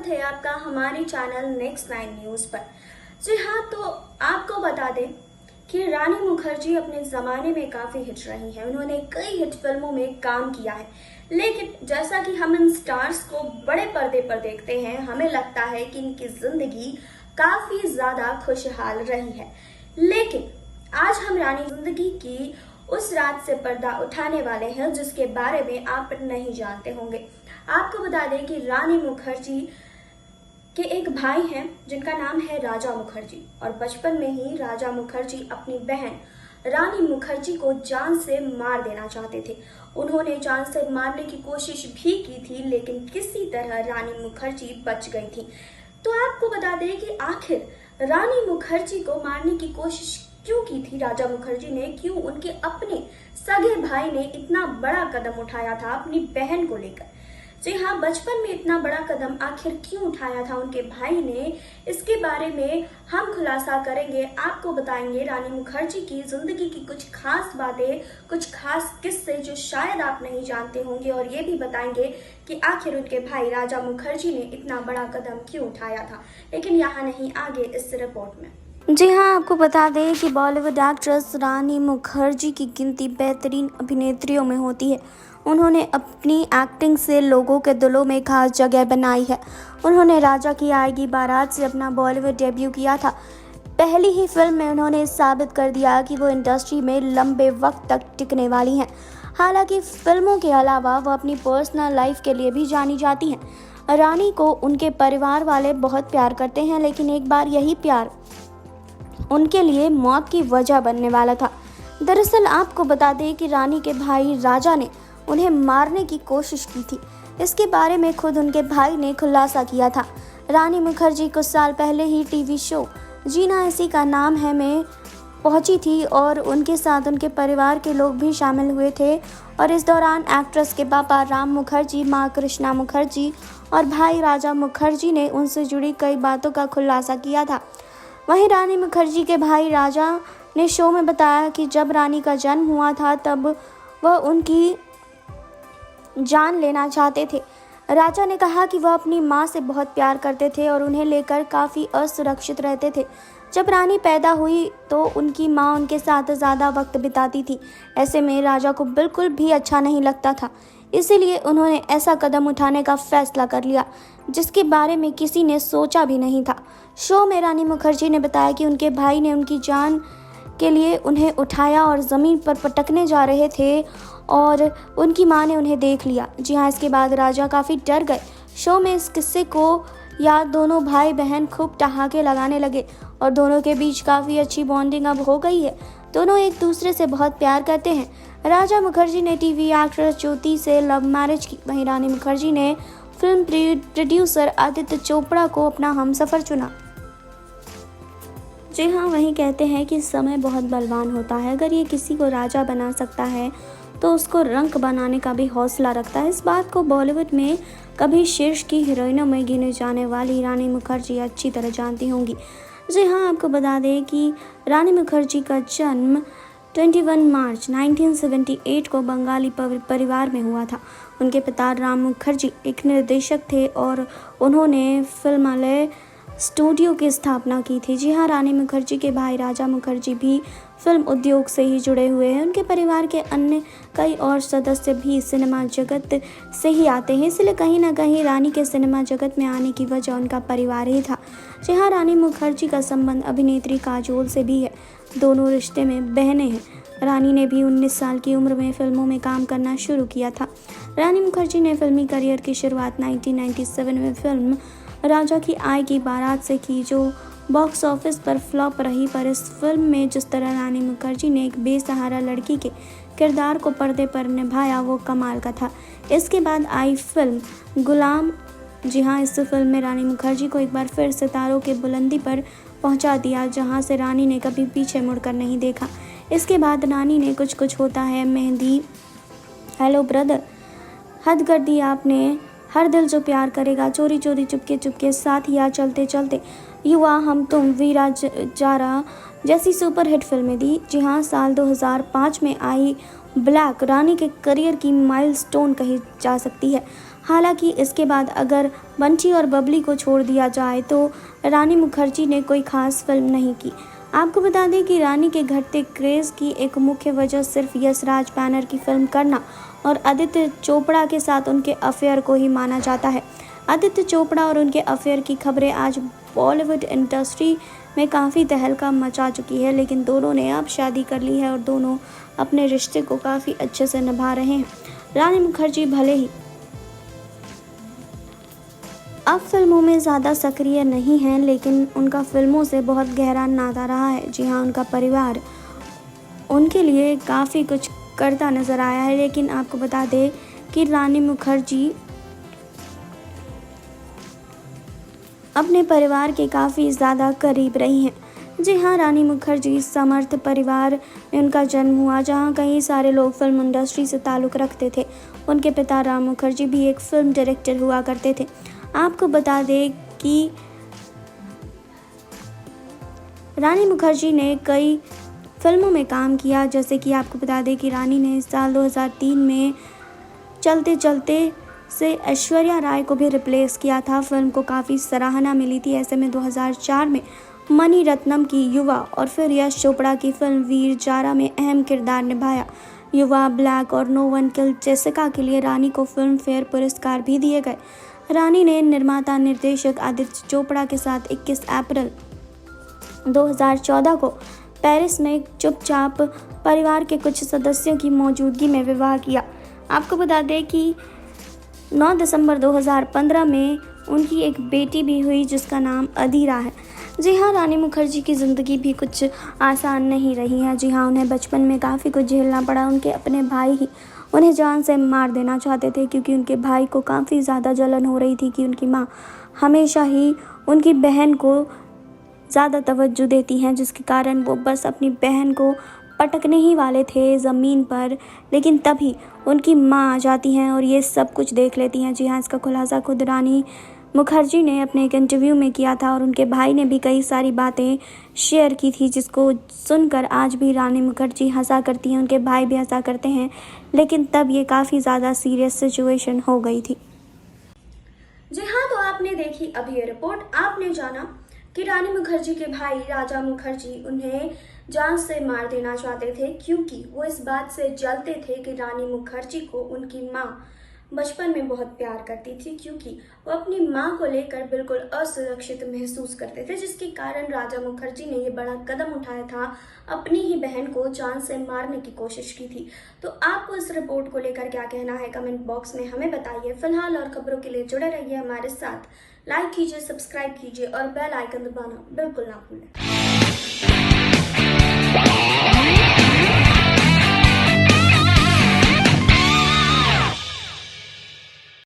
स्वागत है आपका हमारे चैनल नेक्स्ट 9 न्यूज़ पर। जी हाँ, तो आपको बता दें कि रानी मुखर्जी अपने ज़माने में काफ़ी हिट रही हैं। उन्होंने कई हिट फिल्मों में काम किया है, लेकिन जैसा कि हम इन स्टार्स को बड़े पर्दे पर देखते हैं, हमें लगता है कि इनकी ज़िंदगी काफ़ी ज़्यादा खुशहाल रही है। लेकिन आज हम रानी ज़िंदगी की उस रात से पर्दा उठाने वाले हैं जिसके बारे में आप नहीं जानते होंगे। आपको बता दें कि रानी मुखर्जी के एक भाई हैं जिनका नाम है राजा मुखर्जी, और बचपन में ही राजा मुखर्जी अपनी बहन रानी मुखर्जी को जान से मार देना चाहते थे। उन्होंने जान से मारने की कोशिश भी की थी, लेकिन किसी तरह रानी मुखर्जी बच गई थी। तो आपको बता दें कि आखिर रानी मुखर्जी को मारने की कोशिश क्यों की थी राजा मुखर्जी ने, क्यों उनके अपने सगे भाई ने इतना बड़ा कदम उठाया था अपनी बहन को लेकर। जी हाँ, बचपन में इतना बड़ा कदम आखिर क्यों उठाया था उनके भाई ने, इसके बारे में हम खुलासा करेंगे। आपको बताएंगे रानी मुखर्जी की जिंदगी की कुछ खास बातें, कुछ खास किस्से जो शायद आप नहीं जानते होंगे, और ये भी बताएंगे कि आखिर उनके भाई राजा मुखर्जी ने इतना बड़ा कदम क्यों उठाया था। लेकिन यहाँ नहीं, आगे इस रिपोर्ट में। जी हाँ, आपको बता दें कि बॉलीवुड एक्ट्रेस रानी मुखर्जी की गिनती बेहतरीन अभिनेत्रियों में होती है। उन्होंने अपनी एक्टिंग से लोगों के दिलों में खास जगह बनाई है। उन्होंने राजा की आएगी बारात से अपना बॉलीवुड डेब्यू किया था। पहली ही फिल्म में उन्होंने साबित कर दिया कि वो इंडस्ट्री में लंबे वक्त तक टिकने वाली हैं। हालांकि फिल्मों के अलावा वो अपनी पर्सनल लाइफ के लिए भी जानी जाती हैं। रानी को उनके परिवार वाले बहुत प्यार करते हैं, लेकिन एक बार यही प्यार उनके लिए मौत की वजह बनने वाला था। दरअसल आपको बता दें कि रानी के भाई राजा ने उन्हें मारने की कोशिश की थी। इसके बारे में खुद उनके भाई ने खुलासा किया था। रानी मुखर्जी कुछ साल पहले ही टीवी शो जीना इसी का नाम है में पहुंची थी, और उनके साथ उनके परिवार के लोग भी शामिल हुए थे। और इस दौरान एक्ट्रेस के पापा राम मुखर्जी, माँ कृष्णा मुखर्जी और भाई राजा मुखर्जी ने उनसे जुड़ी कई बातों का खुलासा किया था। वहीं रानी मुखर्जी के भाई राजा ने शो में बताया कि जब रानी का जन्म हुआ था तब वह उनकी जान लेना चाहते थे। राजा ने कहा कि वह अपनी मां से बहुत प्यार करते थे और उन्हें लेकर काफ़ी असुरक्षित रहते थे। जब रानी पैदा हुई तो उनकी मां उनके साथ ज़्यादा वक्त बिताती थी। ऐसे में राजा को बिल्कुल भी अच्छा नहीं लगता था, इसीलिए उन्होंने ऐसा कदम उठाने का फैसला कर लिया जिसके बारे में किसी ने सोचा भी नहीं था। शो में रानी मुखर्जी ने बताया कि उनके भाई ने उनकी जान के लिए उन्हें उठाया और ज़मीन पर पटकने जा रहे थे और उनकी मां ने उन्हें देख लिया। जी हाँ, इसके बाद राजा काफ़ी डर गए। शो में इस किस्से को याद दोनों भाई बहन खूब ठहाके लगाने लगे और दोनों के बीच काफ़ी अच्छी बॉन्डिंग अब हो गई है। दोनों एक दूसरे से बहुत प्यार करते हैं। राजा मुखर्जी ने टीवी एक्ट्रेस ज्योति से लव मैरिज की, वहीं रानी मुखर्जी ने फिल्म प्रोड्यूसर आदित्य चोपड़ा को अपना हमसफर चुना। जी हाँ, वहीं कहते हैं कि समय बहुत बलवान होता है। अगर ये किसी को राजा बना सकता है तो उसको रंक बनाने का भी हौसला रखता है। इस बात को बॉलीवुड में कभी शीर्ष की हीरोइनों में गिने जाने वाली रानी मुखर्जी अच्छी तरह जानती होंगी। जी हाँ, आपको बता दें कि रानी मुखर्जी का जन्म 21 मार्च 1978 को बंगाली परिवार में हुआ था। उनके पिता राम मुखर्जी एक निर्देशक थे और उन्होंने फिल्मालय स्टूडियो की स्थापना की थी। जी हाँ, रानी मुखर्जी के भाई राजा मुखर्जी भी फिल्म उद्योग से ही जुड़े हुए हैं। उनके परिवार के अन्य कई और सदस्य भी सिनेमा जगत से ही आते हैं, इसलिए कहीं ना कहीं रानी के सिनेमा जगत में आने की वजह उनका परिवार ही था। जी हाँ, रानी मुखर्जी का संबंध अभिनेत्री काजोल से भी है। दोनों रिश्ते में बहनें हैं। रानी ने भी 19 साल की उम्र में फिल्मों में काम करना शुरू किया था। रानी मुखर्जी ने फिल्मी करियर की शुरुआत 1997 में फिल्म राजा की आएगी बारात से की, जो बॉक्स ऑफिस पर फ्लॉप रही। पर इस फिल्म में जिस तरह रानी मुखर्जी ने एक बेसहारा लड़की के किरदार को पर्दे पर निभाया, वो कमाल का था। इसके बाद आई फिल्म गुलाम। जी हाँ, इस फिल्म में रानी मुखर्जी को एक बार फिर सितारों के बुलंदी पर पहुंचा दिया, जहां से रानी ने कभी पीछे मुड़कर नहीं देखा। इसके बाद रानी ने कुछ कुछ होता है, मेहंदी, हेलो ब्रदर, हद कर दी आपने, हर दिल जो प्यार करेगा, चोरी चोरी चुपके चुपके, साथिया, चलते चलते, युवा, हम तुम, वीरा जारा जैसी सुपरहिट फिल्में दी। जी हाँ, साल 2005 में आई ब्लैक रानी के करियर की माइलस्टोन कही जा सकती है। हालांकि इसके बाद अगर बंटी और बबली को छोड़ दिया जाए तो रानी मुखर्जी ने कोई खास फिल्म नहीं की। आपको बता दें कि रानी के घटते क्रेज़ की एक मुख्य वजह सिर्फ यशराज बैनर की फिल्म करना और आदित्य चोपड़ा के साथ उनके अफेयर को ही माना जाता है। आदित्य चोपड़ा और उनके अफेयर की खबरें आज बॉलीवुड इंडस्ट्री में काफ़ी तहलका मचा चुकी है, लेकिन दोनों ने अब शादी कर ली है और दोनों अपने रिश्ते को काफ़ी अच्छे से निभा रहे हैं। रानी मुखर्जी भले ही अब फिल्मों में ज़्यादा सक्रिय नहीं हैं, लेकिन उनका फिल्मों से बहुत गहरा नाता रहा है। जी हाँ, उनका परिवार उनके लिए काफ़ी कुछ करता नज़र आया है। लेकिन आपको बता दें कि रानी मुखर्जी अपने परिवार के काफ़ी ज़्यादा करीब रही हैं। जी हाँ, रानी मुखर्जी समर्थ परिवार में उनका जन्म हुआ, जहाँ कई सारे लोग फिल्म इंडस्ट्री से ताल्लुक़ रखते थे। उनके पिता राम मुखर्जी भी एक फिल्म डायरेक्टर हुआ करते थे। आपको बता दें कि रानी मुखर्जी ने कई फिल्मों में काम किया, जैसे कि आपको बता दें कि रानी ने साल 2003 में चलते चलते से ऐश्वर्या राय को भी रिप्लेस किया था। फिल्म को काफ़ी सराहना मिली थी। ऐसे में 2004 में मणि रत्नम की युवा और फिर यश चोपड़ा की फिल्म वीर जारा में अहम किरदार निभाया। युवा, ब्लैक और नो वन किल्ड जेसिका के लिए रानी को फिल्म फेयर पुरस्कार भी दिए गए। रानी ने निर्माता निर्देशक आदित्य चोपड़ा के साथ 21 अप्रैल 2014 को पेरिस में चुपचाप परिवार के कुछ सदस्यों की मौजूदगी में विवाह किया। आपको बता दें कि 9 दिसंबर 2015 में उनकी एक बेटी भी हुई, जिसका नाम अधीरा है। जी हाँ, रानी मुखर्जी की ज़िंदगी भी कुछ आसान नहीं रही है। जी हाँ, उन्हें बचपन में काफ़ी कुछ झेलना पड़ा। उनके अपने भाई ही उन्हें जान से मार देना चाहते थे, क्योंकि उनके भाई को काफ़ी ज़्यादा जलन हो रही थी कि उनकी माँ हमेशा ही उनकी बहन को ज़्यादा तवज्जो देती हैं, जिसके कारण वो बस अपनी बहन को पटकने ही वाले थे ज़मीन पर, लेकिन तभी उनकी माँ आ जाती हैं और ये सब कुछ देख लेती हैं। जी हाँ, इसका खुलासा खुद रानी मुखर्जी ने अपने एक इंटरव्यू में किया था और उनके भाई ने भी कई सारी बातें शेयर की थी, जिसको सुनकर आज भी रानी मुखर्जी हंसा करती हैं, उनके भाई भी हंसा करते हैं, लेकिन तब ये काफ़ी ज़्यादा सीरियस सिचुएशन हो गई थी। जी हाँ, तो आपने देखी अभी ये रिपोर्ट। आपने जाना कि रानी मुखर्जी के भाई राजा मुखर्जी उन्हें जान से मार देना चाहते थे, क्योंकि वो इस बात से जलते थे कि रानी मुखर्जी को उनकी माँ बचपन में बहुत प्यार करती थी, क्योंकि वो अपनी माँ को लेकर बिल्कुल असुरक्षित महसूस करते थे, जिसके कारण राजा मुखर्जी ने ये बड़ा कदम उठाया था, अपनी ही बहन को जान से मारने की कोशिश की थी। तो आपको इस रिपोर्ट को लेकर क्या कहना है, कमेंट बॉक्स में हमें बताइए। फिलहाल और खबरों के लिए जुड़े रहिए हमारे साथ। लाइक कीजिए, सब्सक्राइब कीजिए और बेल आइकन दबाना बिल्कुल ना भूलें।